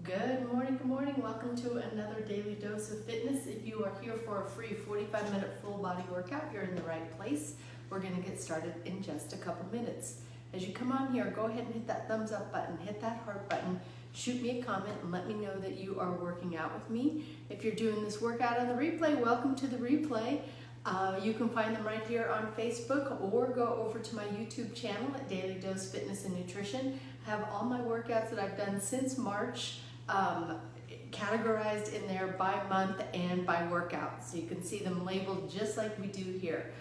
Good morning. Welcome to another Daily Dose of Fitness. If you are here for a free 45-minute full body workout, you're in the right place. We're going to get started in just a couple minutes. As you come on here, go ahead and hit that thumbs up button, hit that heart button, shoot me a comment and let me know that you are working out with me. If you're doing this workout on the replay, welcome to the replay. You can find them right here on Facebook or go over to my YouTube channel at Daily Dose Fitness and Nutrition. I have all my workouts that I've done since March categorized in there by month and by workout. So you can see them labeled just like we do here.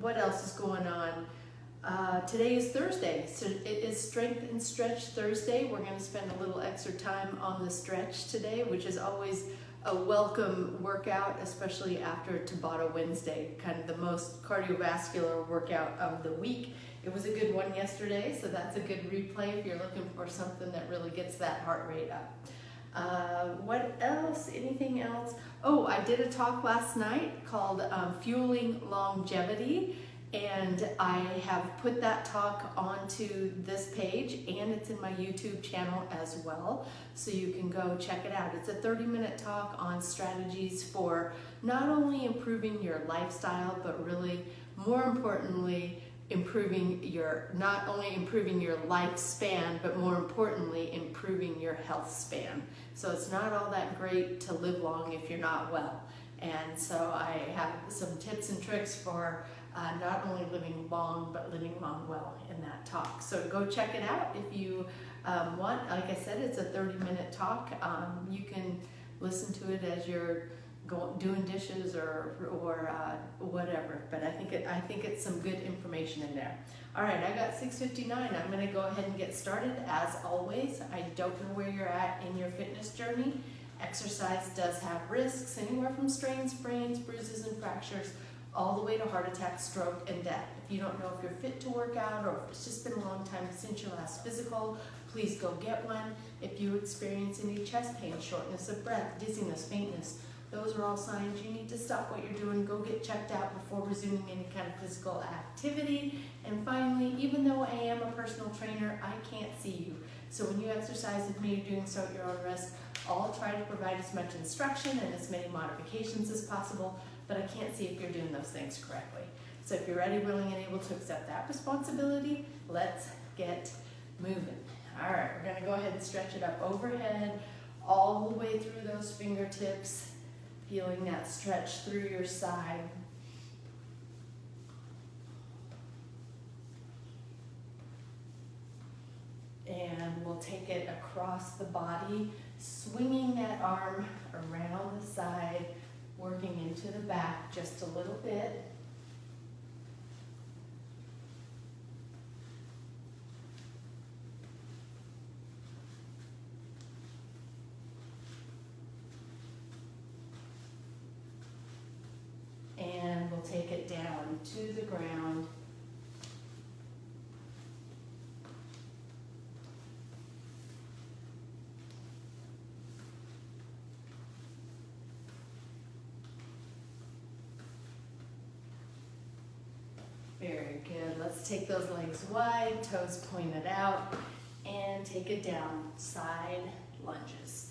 What else is going on? Today is Thursday, so it is Strength and Stretch Thursday. We're going to spend a little extra time on the stretch today, which is always a welcome workout, especially after Tabata Wednesday, kind of the most cardiovascular workout of the week. It was a good one yesterday, so that's a good replay if you're looking for something that really gets that heart rate up. What else? Anything else? Oh, I did a talk last night called Fueling Longevity, and I have put that talk onto this page, and it's in my YouTube channel as well, so you can go check it out. It's a 30-minute talk on strategies for not only improving your lifestyle, but really, more importantly, not only improving your lifespan, but more importantly, improving your health span. So it's not all that great to live long if you're not well. And so I have some tips and tricks for not only living long, but living long well in that talk. So go check it out if you want. Like I said, it's a 30-minute talk. You can listen to it as you're doing dishes or whatever. But I think it's some good information in there. All right, I got 6:59. I'm going to go ahead and get started. As always, I don't know where you're at in your fitness journey. Exercise does have risks, anywhere from strains, sprains, bruises, and fractures, all the way to heart attack, stroke, and death. If you don't know if you're fit to work out or if it's just been a long time since your last physical, please go get one. If you experience any chest pain, shortness of breath, dizziness, faintness, those are all signs you need to stop what you're doing, go get checked out before resuming any kind of physical activity. And finally, even though I am a personal trainer, I can't see you. So when you exercise with me, you're doing so at your own risk. I'll try to provide as much instruction and as many modifications as possible, but I can't see if you're doing those things correctly. So if you're ready, willing, and able to accept that responsibility, let's get moving. All right, we're gonna go ahead and stretch it up overhead, all the way through those fingertips, feeling that stretch through your side. And we'll take it across the body, swinging that arm around the side, working into the back just a little bit. And we'll take it down to the ground. Very good. Let's take those legs wide, toes pointed out, and take it down, side lunges.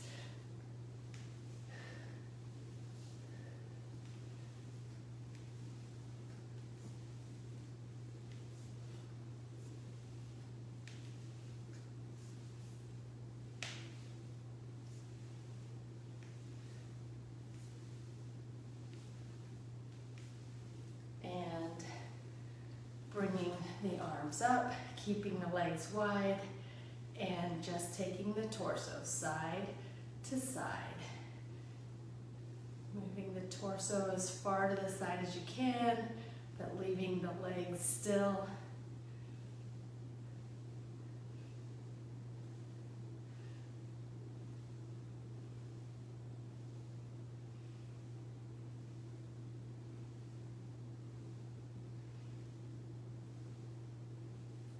Bringing the arms up, keeping the legs wide, and just taking the torso side to side. Moving the torso as far to the side as you can, but leaving the legs still.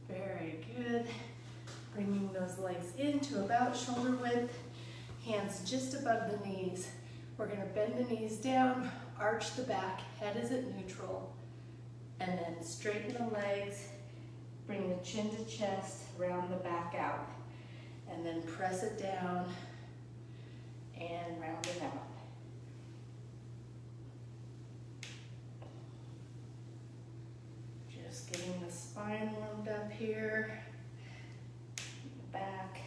Very good. Bringing those legs into about shoulder width, hands just above the knees. We're going to bend the knees down, arch the back, head is at neutral, and then straighten the legs, bring the chin to chest, round the back out. and then press it down and round it out. Just getting the spine warmed up here, back.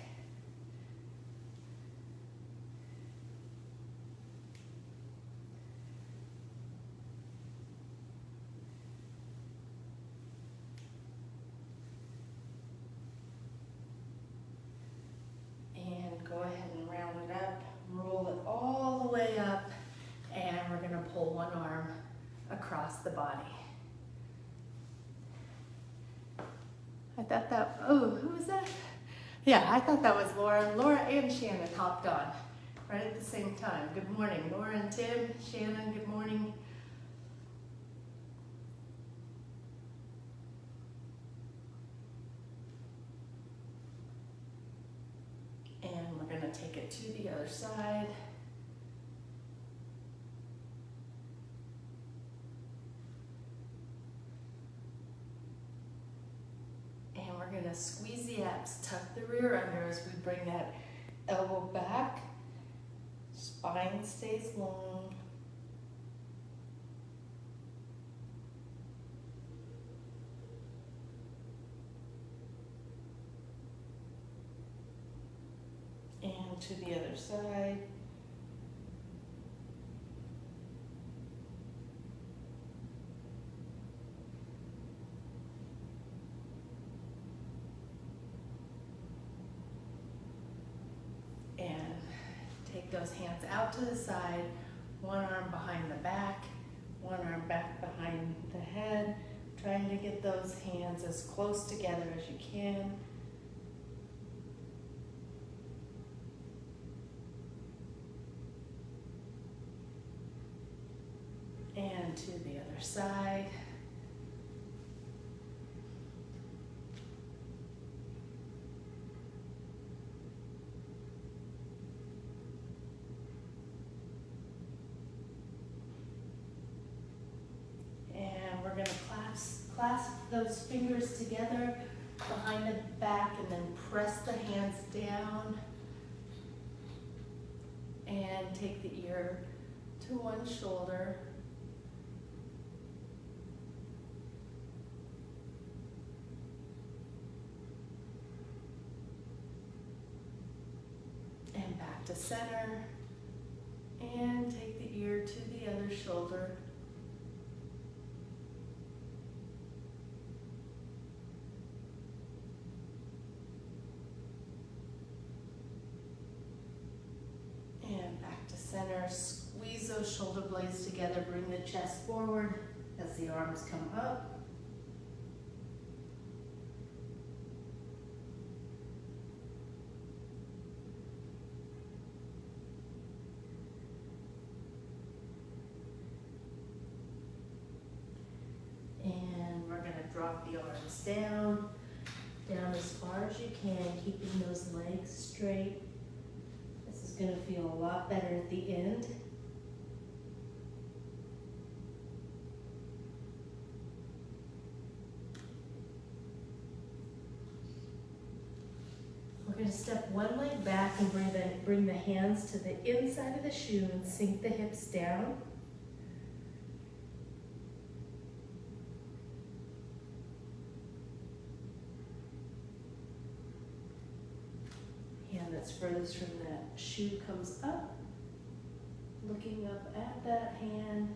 Go ahead and round it up, roll it all the way up, and we're gonna pull one arm across the body. I thought that, oh, who was that? Yeah, I thought that was Laura. Laura and Shannon hopped on right at the same time. Good morning, Laura and Tim. Shannon, good morning. And we're going to take it to the other side. And we're going to squeeze the abs, tuck the rear under as we bring that elbow back. Spine stays long. And to the other side. And take those hands out to the side, one arm behind the back, one arm back behind the head, trying to get those hands as close together as you can. And to the other side. And we're going to clasp those fingers together behind the back and then press the hands down. And take the ear to one shoulder. And back to center. And take the ear to the other shoulder. And back to center. Squeeze those shoulder blades together. Bring the chest forward as the arms come up. Drop the arms down as far as you can, keeping those legs straight. This is going to feel a lot better at the end. We're going to step one leg back and bring the hands to the inside of the shoe and sink the hips down. Hand that's furthest from the shoe comes up, looking up at that hand.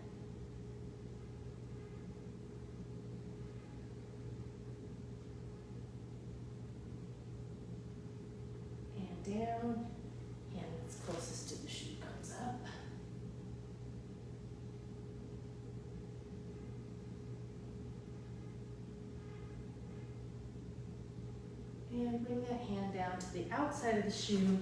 And down, hand that's closest to the shoe comes up. And bring that hand down to the outside of the shoe.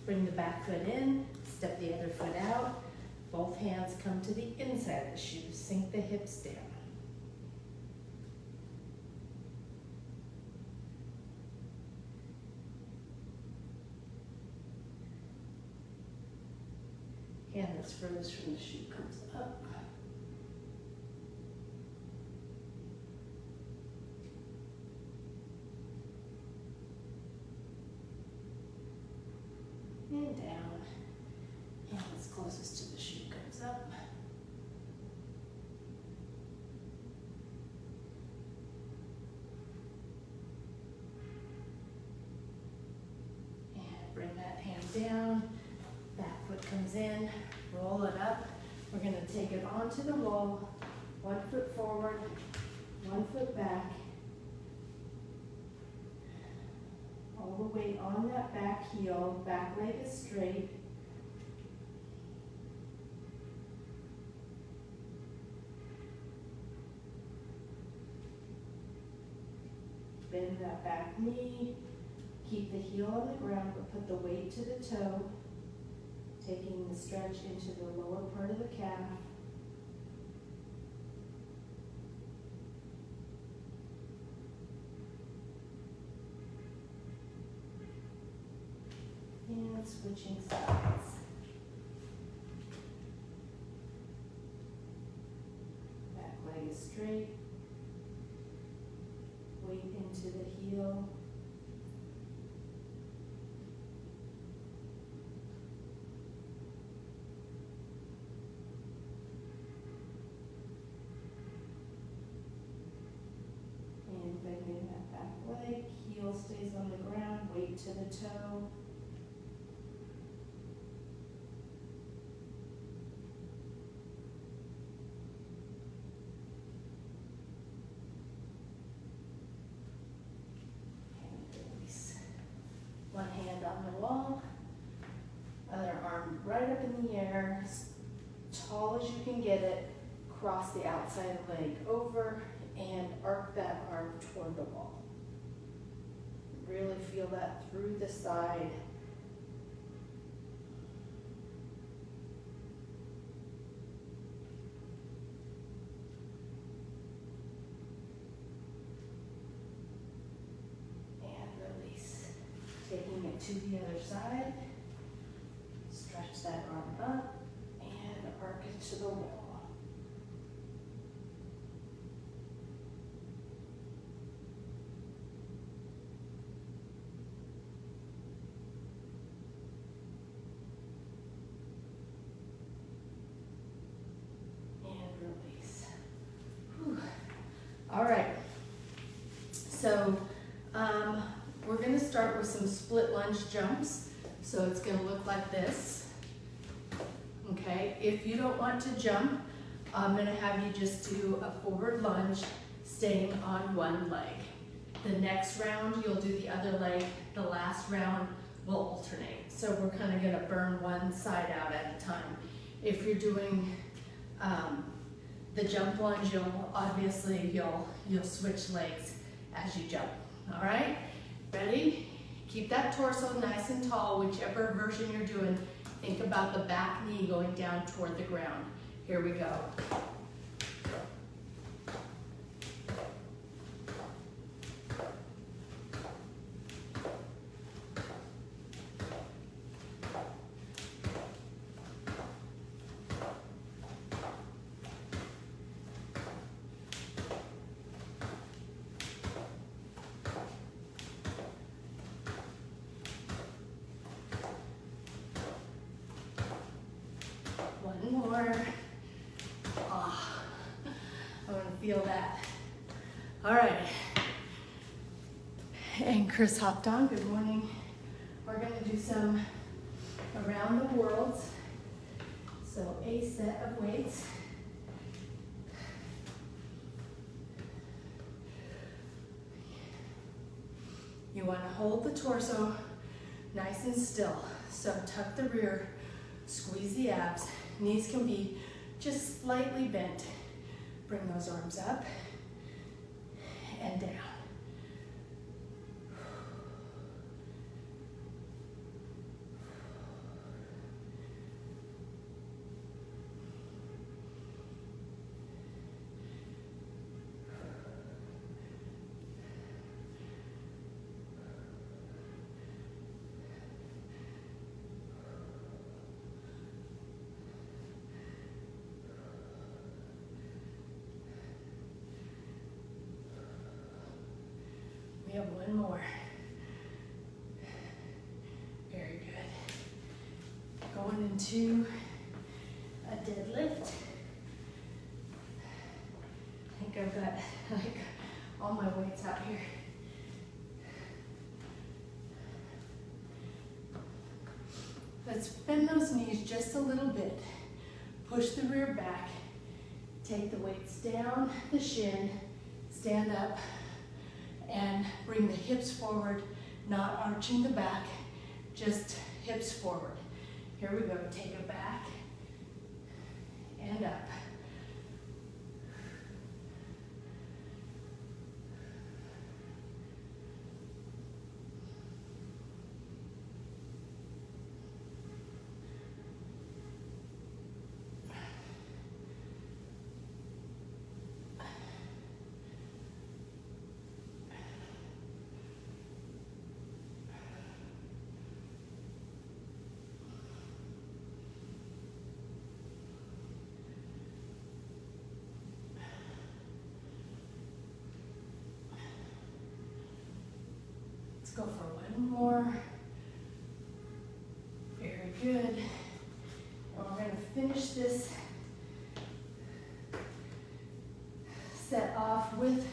Bring the back foot in, step the other foot out. Both hands come to the inside of the shoe. Sink the hips down. Hand that's furthest from the shoe comes up. and down. And as closest to the shoe comes up. And bring that hand down. Back foot comes in, roll it up. We're going to take it onto the wall, 1 foot forward, 1 foot back. All the weight on that back heel, back leg is straight. Bend that back knee, keep the heel on the ground, but put the weight to the toe, taking the stretch into the lower part of the calf. And switching sides. Back leg is straight. Weight into the heel. And bending that back leg. Heel stays on the ground. Weight to the toe. One hand on the wall, other arm right up in the air, as tall as you can get it, cross the outside leg over and arc that arm toward the wall. Really feel that through the side. Taking it to the other side, stretch that arm up and arc it to the wall. And release. Whew. All right, so we're going to start with some split lunge jumps. So it's going to look like this. Okay, if you don't want to jump, I'm going to have you just do a forward lunge, staying on one leg. The next round, you'll do the other leg. The last round will alternate. So we're kind of going to burn one side out at a time. If you're doing the jump lunge, you'll switch legs as you jump. All right. Ready? Keep that torso nice and tall, whichever version you're doing. Think about the back knee going down toward the ground. Here we go. One more. Oh, I want to feel that. All right. And Chris hopped on. Good morning. We're going to do some around the world. So a set of weights. You want to hold the torso nice and still. So tuck the rear, squeeze the abs. Knees can be just slightly bent. Bring those arms up and down. We have one more. Very good. going into a deadlift. I think I've got like all my weights out here. Let's bend those knees just a little bit. Push the rear back. Take the weights down the shin, stand up, and bring the hips forward, not arching the back, just hips forward. Here we go, take it back and up. Let's go for one more. Very good. And we're going to finish this set off with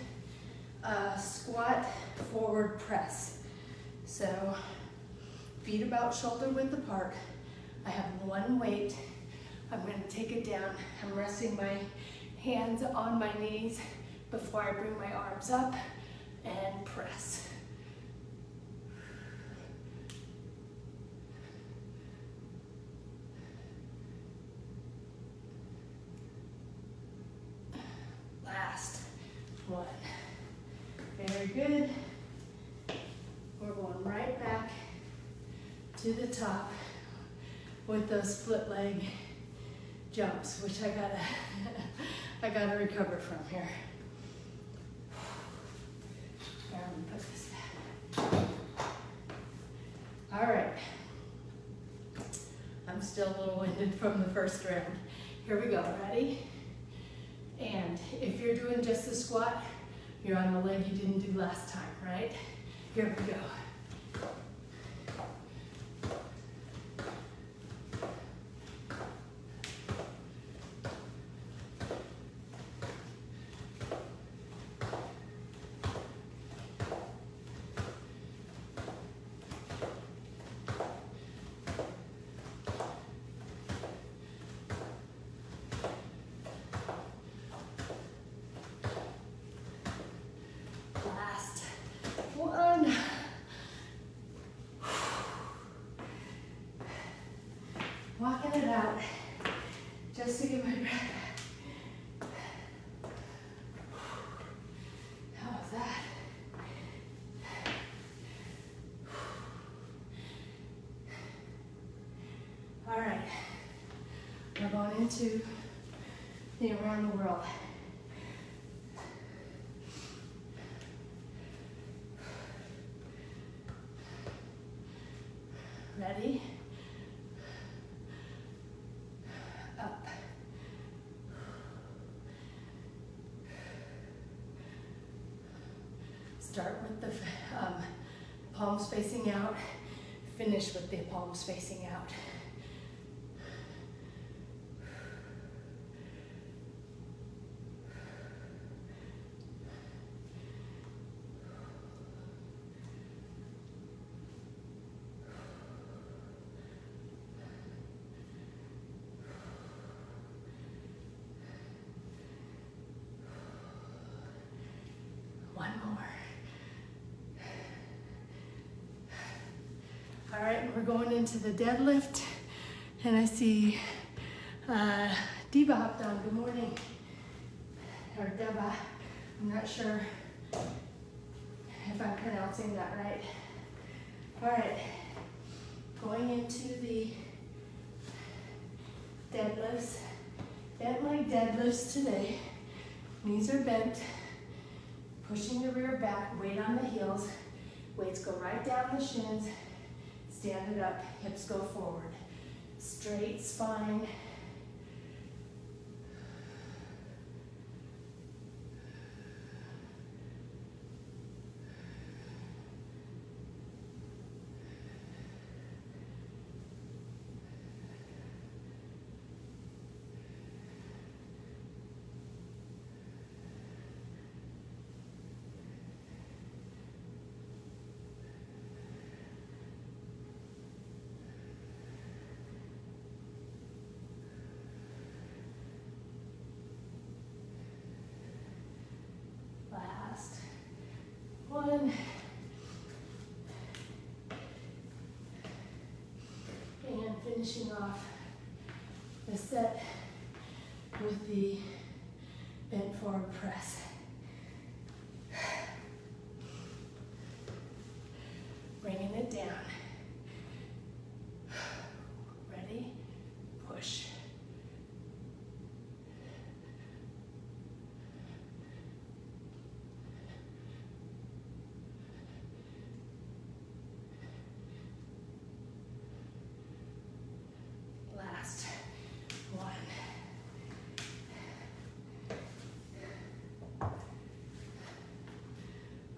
a squat forward press. So feet about shoulder width apart. I have one weight. I'm going to take it down. I'm resting my hands on my knees before I bring my arms up and press. Last one. Very good. We're going right back to the top with those split leg jumps, which I gotta recover from here. Here, I'm gonna put this back. All right. I'm still a little winded from the first round. Here we go, ready? And if you're doing just the squat, you're on the leg you didn't do last time, right? Here we go. Last one. Walking it out just to get my breath back. How was that? All right, we're going into the around the world. Ready? Up. Start with the palms facing out. Finish with the palms facing out. One more. All right, we're going into the deadlift, and I see Diva hopped on. Good morning. Or Deba. I'm not sure if I'm pronouncing that right. All right, going into the deadlifts. Bent leg deadlifts today. Knees are bent. Pushing the rear back, weight on the heels. Weights go right down the shins. Stand it up, hips go forward. Straight spine. one. And finishing off the set with the bent forward press. Bringing it down. Ready? Push. Last one.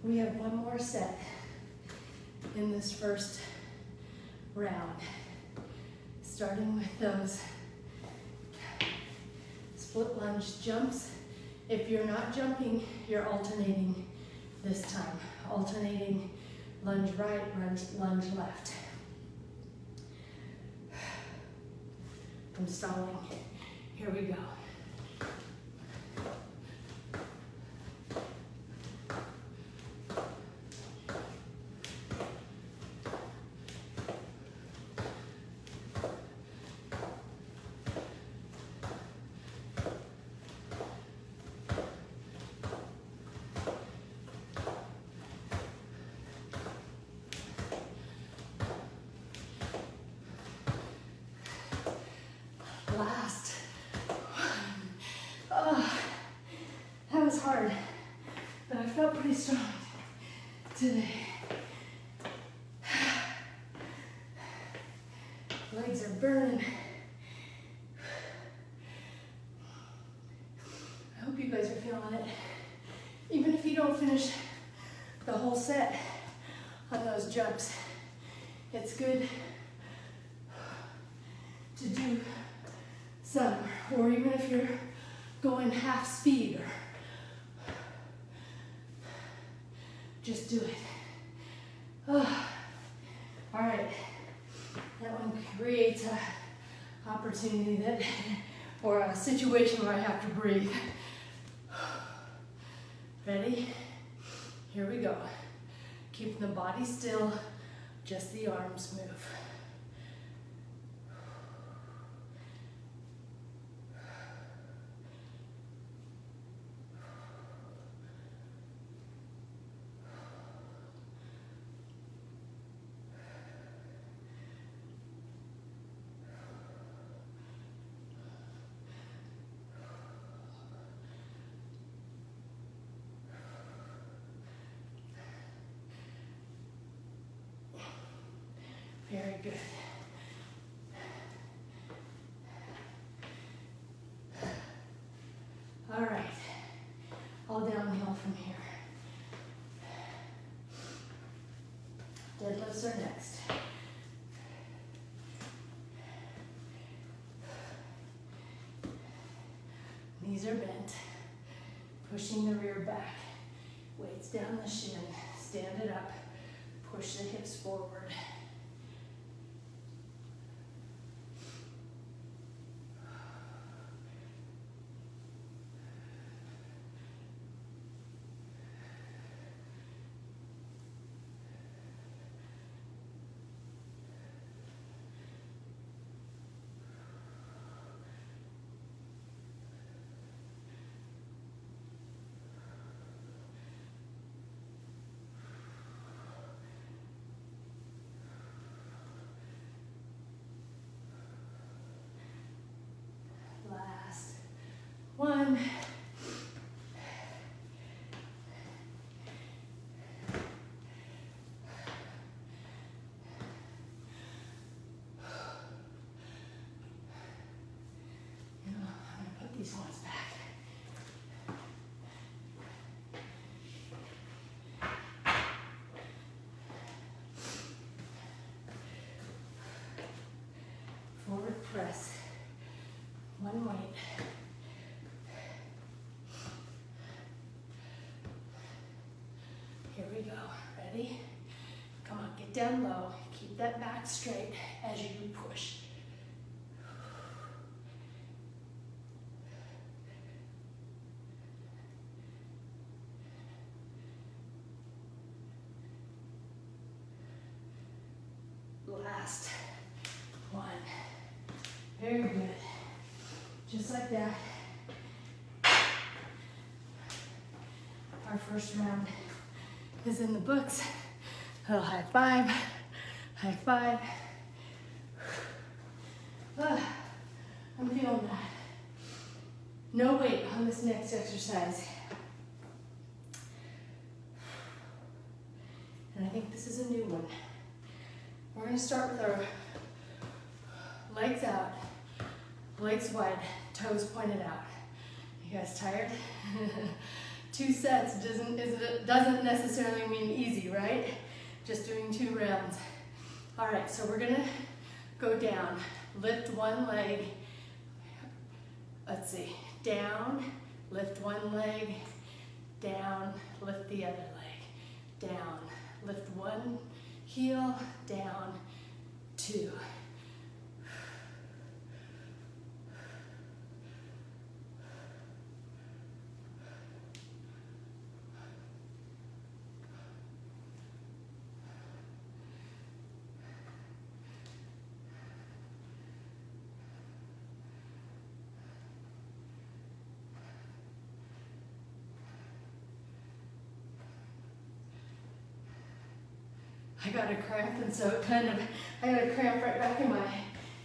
We have one more set in this first round, starting with those split lunge jumps. If you're not jumping, you're alternating this time. Alternating lunge right, lunge left. I'm stalling. Here we go. Last. Oh, that was hard, but I felt pretty strong today. Legs are burning. I hope you guys are feeling it. Even if you don't finish the whole set on those jumps, it's good to do some, or even if you're going half speed, or just do it. Oh. All right, that one creates a opportunity that, or a situation where I have to breathe. Ready? Here we go. Keeping the body still, just the arms move. Very good. All right, all downhill from here. Deadlifts are next. Knees are bent, pushing the rear back, weights down the shin, stand it up, push the hips forward. Last one. I'm gonna put these ones back. Forward press. One weight. Here we go. Ready? Come on, get down low. Keep that back straight as you push. Very good. Just like that. Our first round is in the books. A little high five. High five. I'm feeling that. No weight on this next exercise. And I think this is a new one. We're going to start with our legs out, legs wide, toes pointed out. You guys tired? 2 sets doesn't necessarily mean easy, right? Just doing 2 rounds. All right, so we're gonna go down. Lift one leg. Let's see, down, lift one leg, down, lift the other leg, down, lift one heel, down, 2. I got a cramp, and so I got a cramp right back in my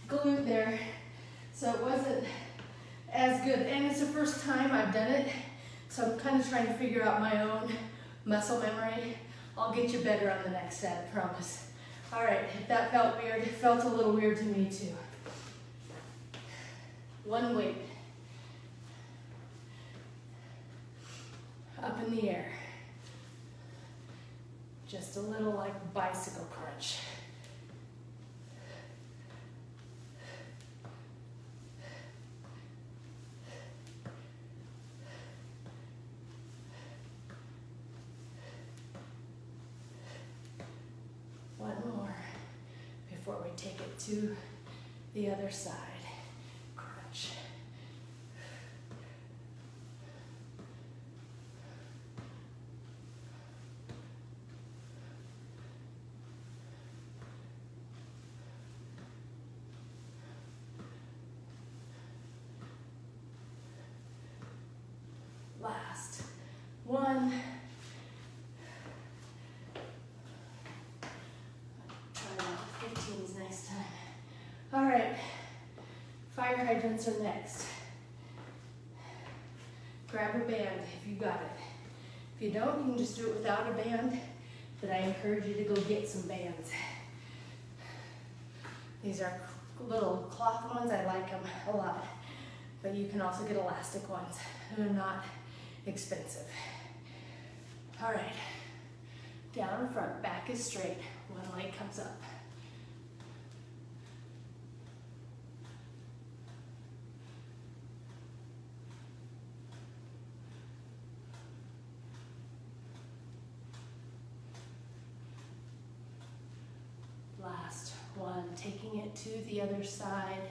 glute there. So it wasn't as good. And it's the first time I've done it, so I'm kind of trying to figure out my own muscle memory. I'll get you better on the next set, I promise. All right, if that felt weird, it felt a little weird to me too. One weight. Up in the air. Just a little like bicycle crunch. One more before we take it to the other side. Crunch. Last one. Try out 15s next time. All right, fire hydrants are next. Grab a band if you got it. If you don't, you can just do it without a band, but I encourage you to go get some bands. These are little cloth ones. I like them a lot, but you can also get elastic ones. They're not expensive. All right, down in front, back is straight, one leg comes up. Last one, taking it to the other side.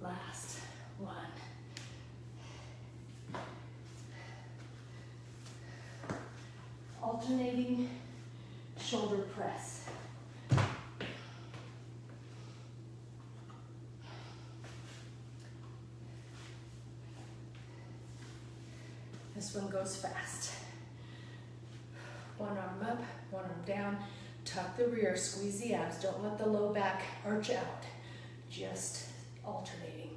Last one. Alternating shoulder press. This one goes fast. One arm up, one arm down. Tuck the rear, squeeze the abs. Don't let the low back arch out. Just alternating.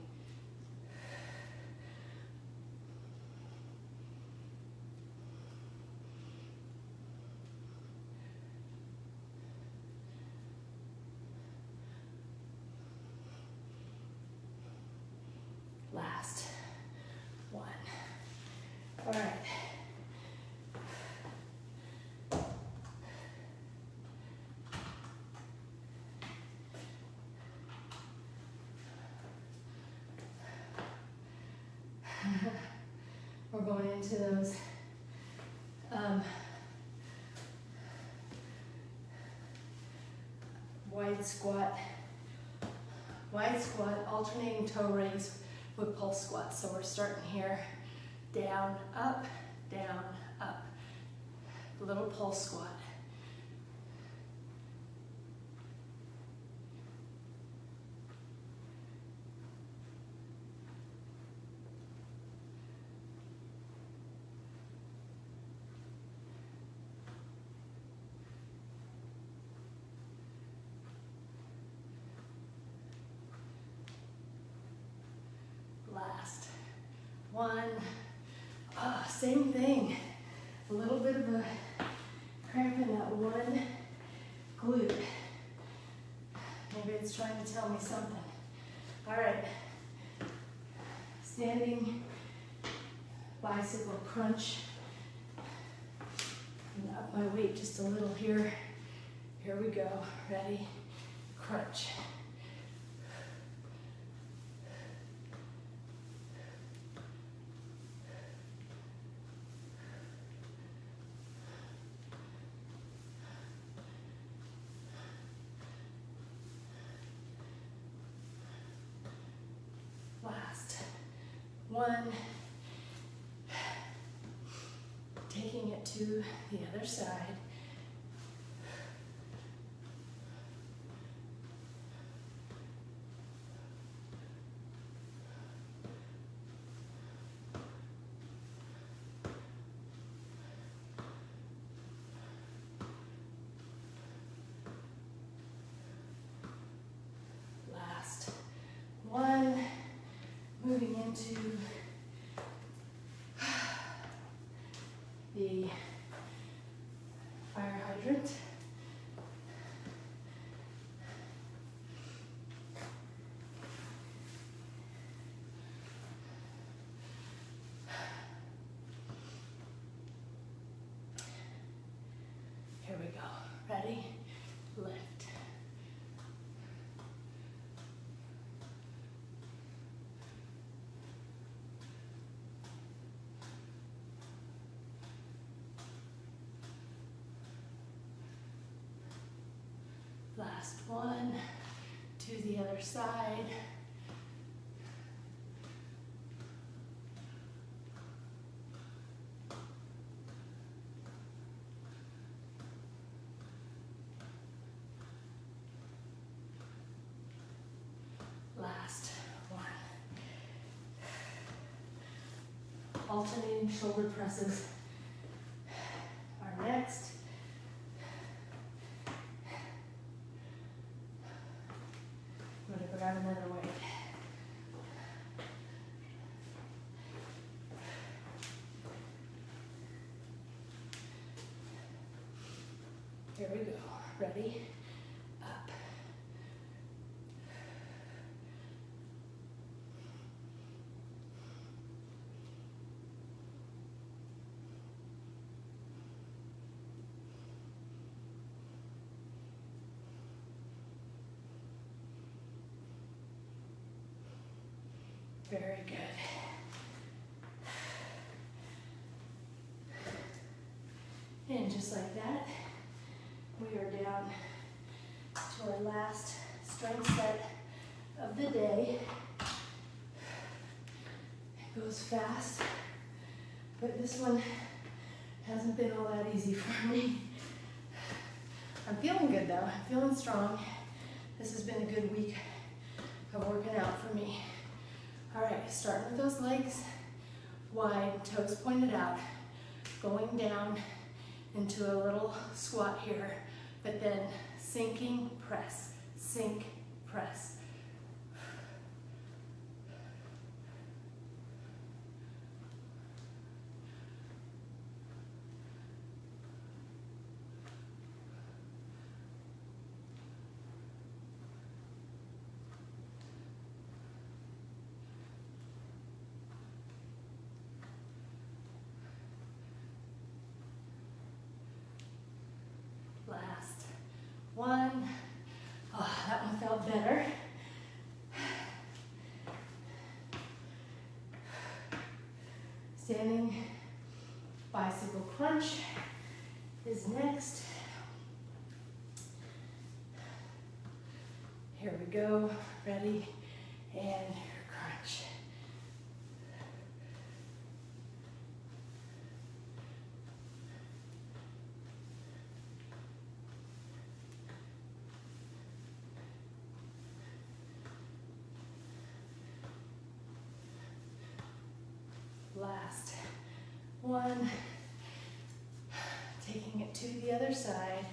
Last one. All right. We're going into those wide squat wide squat, alternating toe raise with pulse squat. So we're starting here, down, up, little pulse squat. Last one. Same thing. A little bit of a cramp in that one glute. Maybe it's trying to tell me something. All right. Standing bicycle crunch. And up my weight just a little here. Here we go. Ready? Crunch. Last one. Taking it to the other side. Last one. Moving into the fire hydrant. Here we go. Ready? Lift. Last one, to the other side. Last one. Alternating shoulder presses are next. I'm going to grab another weight. Here we go. Ready? Up. Very good. And just like that, we are down to our last strength set of the day. It goes fast, but this one hasn't been all that easy for me. I'm feeling good though, I'm feeling strong. This has been a good week of working out for me. All right, starting with those legs wide, toes pointed out, going down into a little squat here, but then sinking, press, sink, press. Last one. Oh, that one felt better. Standing bicycle crunch is next. Here we go. Ready? And crunch. Last one. Taking it to the other side.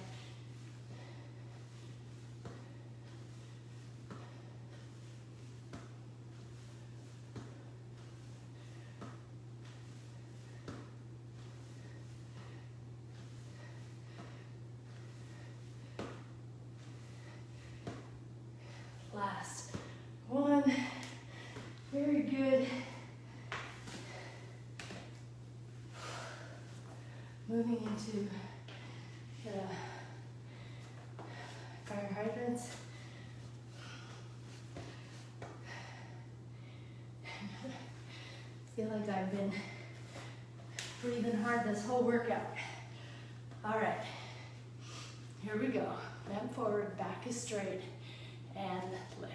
Last one. Very good. Moving into the fire hydrants. I feel like I've been breathing hard this whole workout. All right, here we go. Bend forward, back is straight, and lift.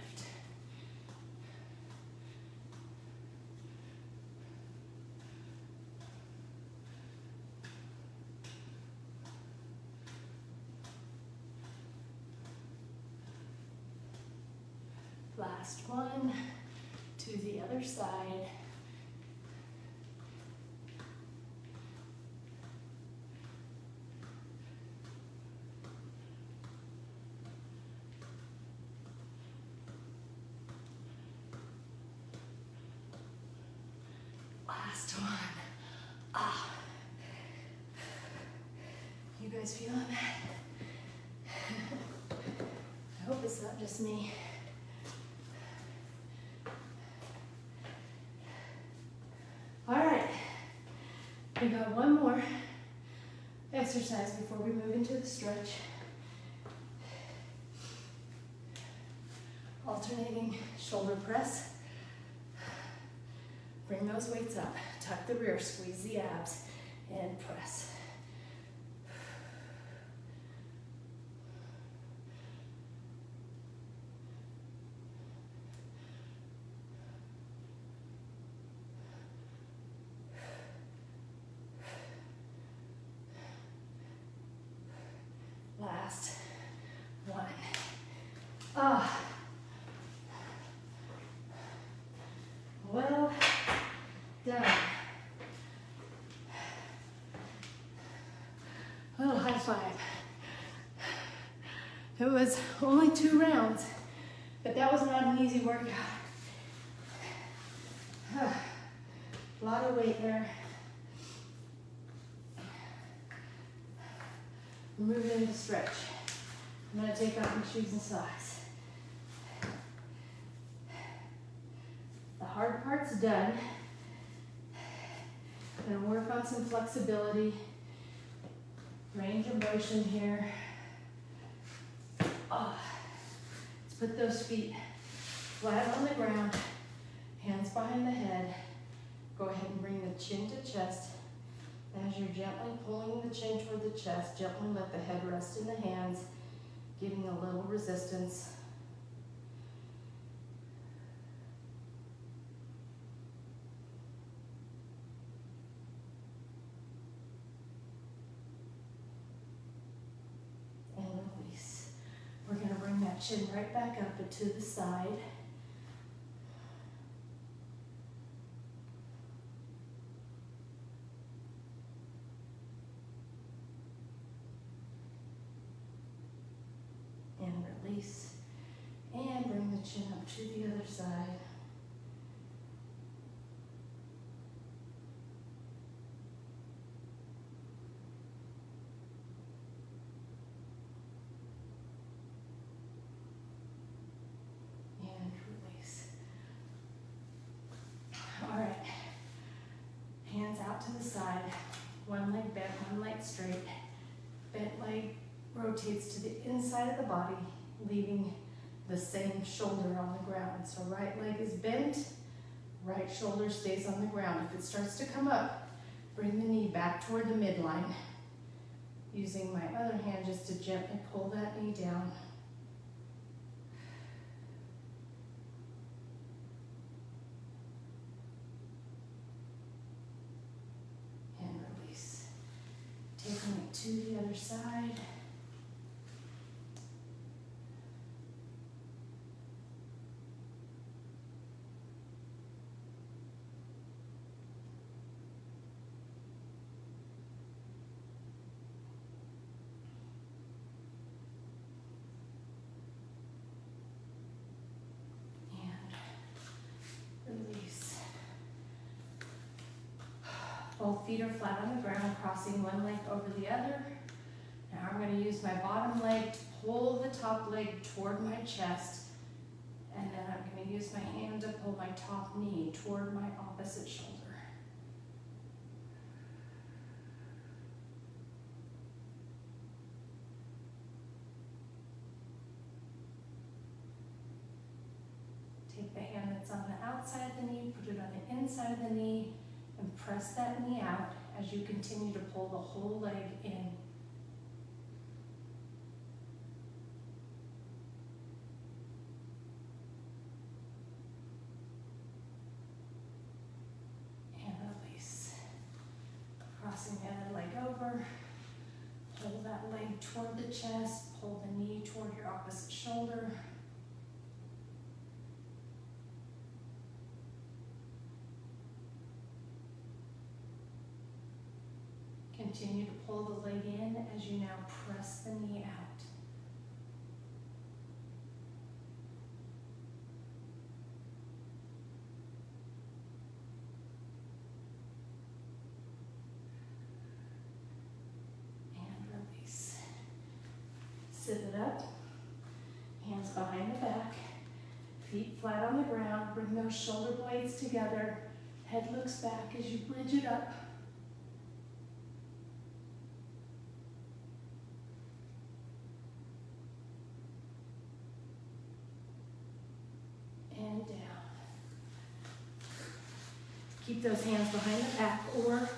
Last one, to the other side. Last one. Ah. You guys feeling that? I hope it's not just me. All right, we got one more exercise before we move into the stretch. Alternating shoulder press. Bring those weights up, tuck the rear, squeeze the abs, and press. Last one. Ah. Well done. Oh, high five. It was only 2 rounds, but that was not an easy workout. A lot of weight there. Move into stretch. I'm going to take off my shoes and socks. The hard part's done. I'm going to work on some flexibility, range of motion here. Oh. Let's put those feet flat on the ground, hands behind the head. Go ahead and bring the chin to chest. As you're gently pulling the chin toward the chest, gently let the head rest in the hands, giving a little resistance. And release. We're going to bring that chin right back up and to the side. Release, and bring the chin up to the other side. And release. All right, hands out to the side, one leg bent, one leg straight. Bent leg rotates to the inside of the body, leaving the same shoulder on the ground. So right leg is bent, right shoulder stays on the ground. If it starts to come up, bring the knee back toward the midline. Using my other hand just to gently pull that knee down. to the other side. Release. Both feet are flat on the ground, crossing one leg over the other. Now I'm going to use my bottom leg to pull the top leg toward my chest, and then I'm going to use my hand to pull my top knee toward my opposite shoulder. Take the hand that's on the outside of the knee, put it on the inside of the knee, and press that knee out as you continue to pull the whole leg in. And release. Crossing the other leg over. Pull that leg toward the chest, pull the knee toward your opposite shoulder. Continue to pull the leg in as you now press the knee out. And release. Sit it up, hands behind the back, feet flat on the ground, bring those shoulder blades together, head looks back as you bridge it up. And down. Keep those hands behind the back or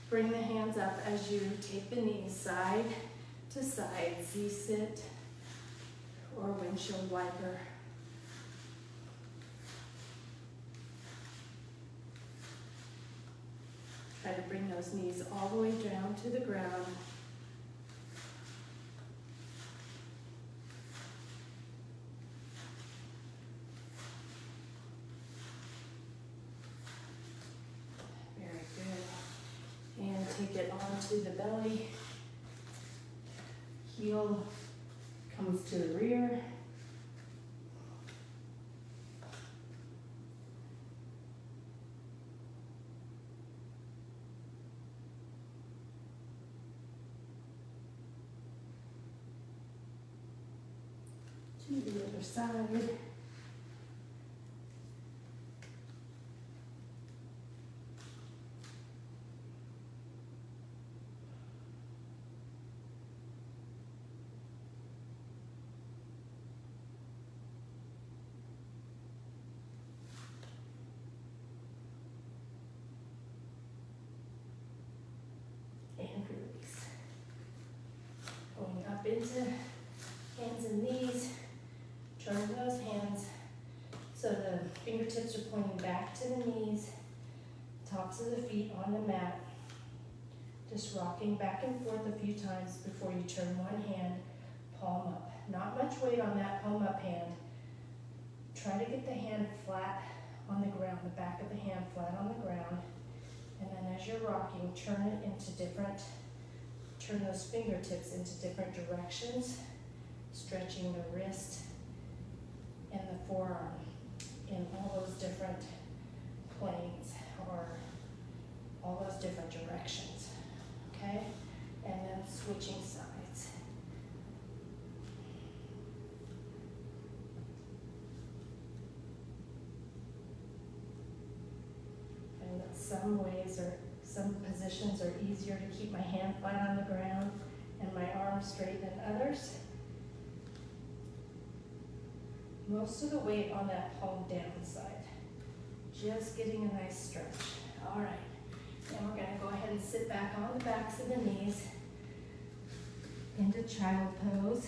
bring the hands up as you take the knees side to side, Z-sit or windshield wiper. Try to bring those knees all the way down to the ground. Take it onto the belly. Heel comes to the rear. To the other side. And release. Going up into hands and knees. Turn those hands so the fingertips are pointing back to the knees, tops of the feet on the mat. Just rocking back and forth a few times before you turn one hand, palm up. Not much weight on that palm up hand. Try to get the hand flat on the ground, the back of the hand flat on the ground. And then as you're rocking, turn those fingertips into different directions, stretching the wrist and the forearm in all those different planes or all those different directions, okay? And then switching sides. And some positions are easier to keep my hand flat on the ground and my arms straight than others. Most of the weight on that palm down side. Just getting a nice stretch. All right, now we're gonna go ahead and sit back on the backs of the knees into child pose.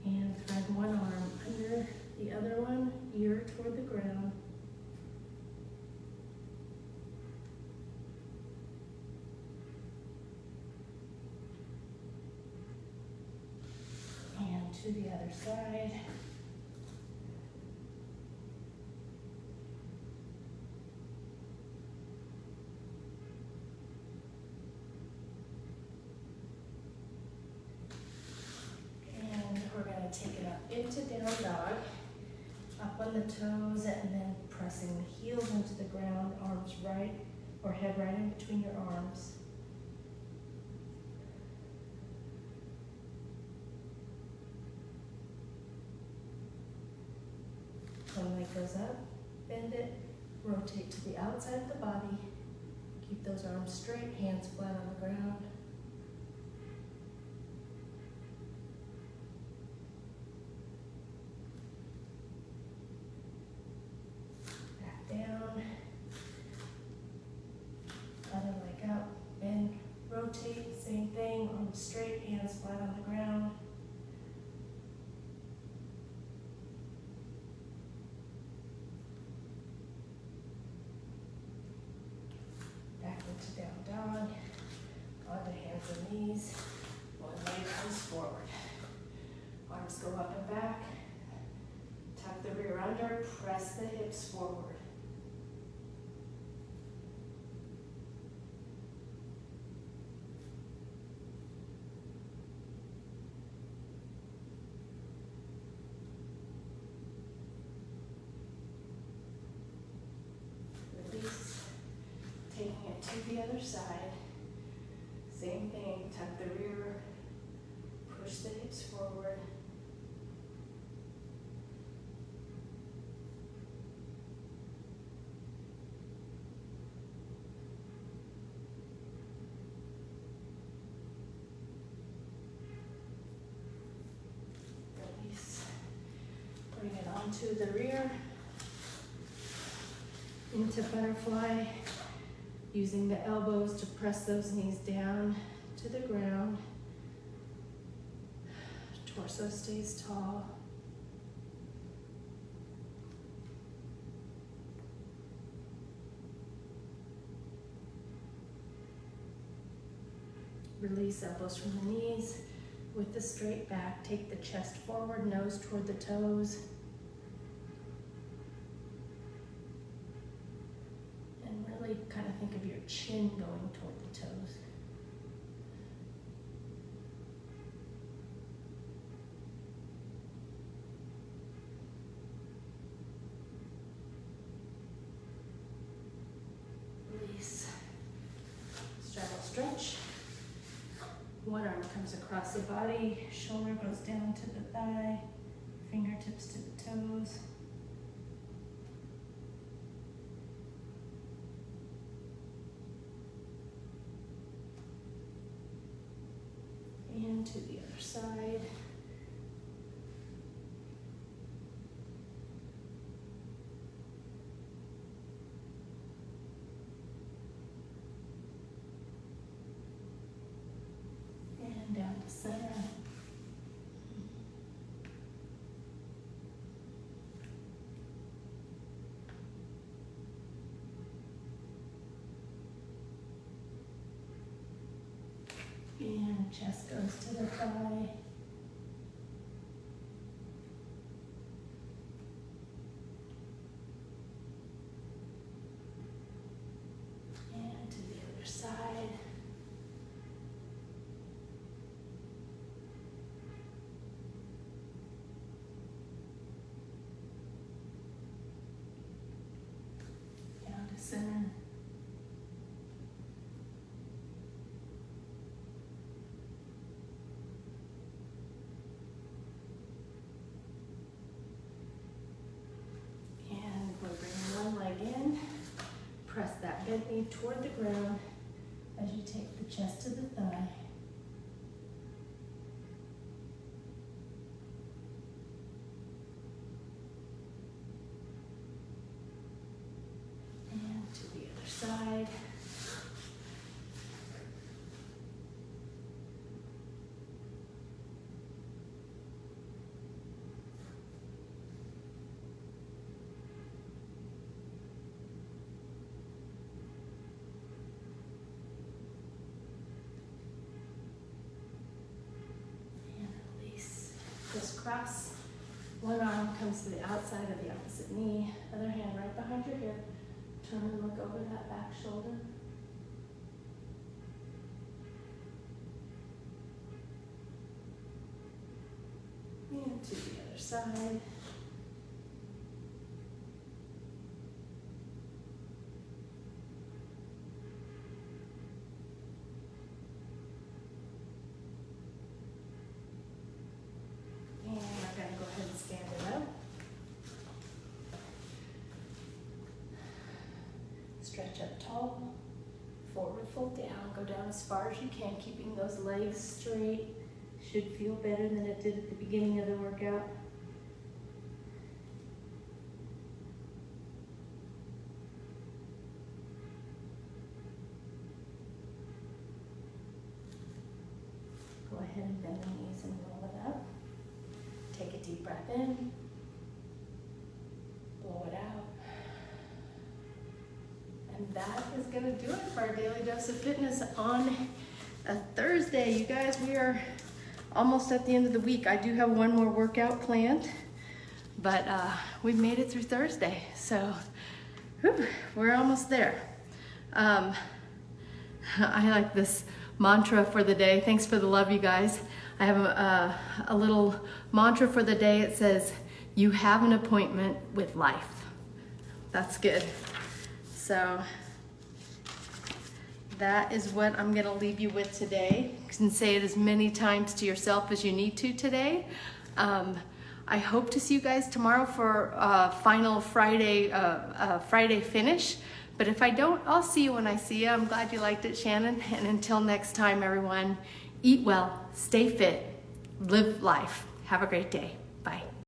And thread to the other side. And we're going to take it up into down dog, up on the toes, and then pressing the heels into the ground, arms right, or head right in between your arms. One leg goes up, bend it, rotate to the outside of the body. Keep those arms straight, hands flat on the ground. Back down. Other leg up, bend, rotate, same thing, arms straight, hands flat on the ground. Down dog, onto hands and knees, one leg comes forward. Arms go up and back, tuck the rear under, press the hips forward. Release. Taking it to the other side. Same thing, tuck the rear, push the hips forward. Release. Bring it onto the rear, into butterfly. Using the elbows to press those knees down to the ground. Torso stays tall. Release elbows from the knees. With the straight back, take the chest forward, nose toward the toes. Kind of think of your chin going toward the toes. Release. Straddle stretch. One arm comes across the body, shoulder goes down to the thigh, fingertips to the toes. And to the other side. And down to center. And chest goes to the thigh. And to the other side. Down to center. Press that bent knee toward the ground as you take the chest to the thigh. And to the other side. cross. One arm comes to the outside of the opposite knee, other hand right behind your hip. Turn and look over that back shoulder. And to the other side. And we're going to go ahead and stand it up. Stretch up tall, forward fold down, go down as far as you can, keeping those legs straight. Should feel better than it did at the beginning of the workout. Go ahead and bend the knees and roll it up. Take a deep breath in, blow it out. And that is going to do it for our Daily Dose of Fitness on a Thursday. You guys, we are almost at the end of the week. I do have one more workout planned, but we've made it through Thursday. So whew, we're almost there. I like this mantra for the day. Thanks for the love, you guys. I have a little mantra for the day. It says, you have an appointment with life. That's good. So that is what I'm going to leave you with today. You can say it as many times to yourself as you need to today. I hope to see you guys tomorrow for final Friday finish. But if I don't, I'll see you when I see you. I'm glad you liked it, Shannon. And until next time, everyone, eat well, stay fit, live life. Have a great day.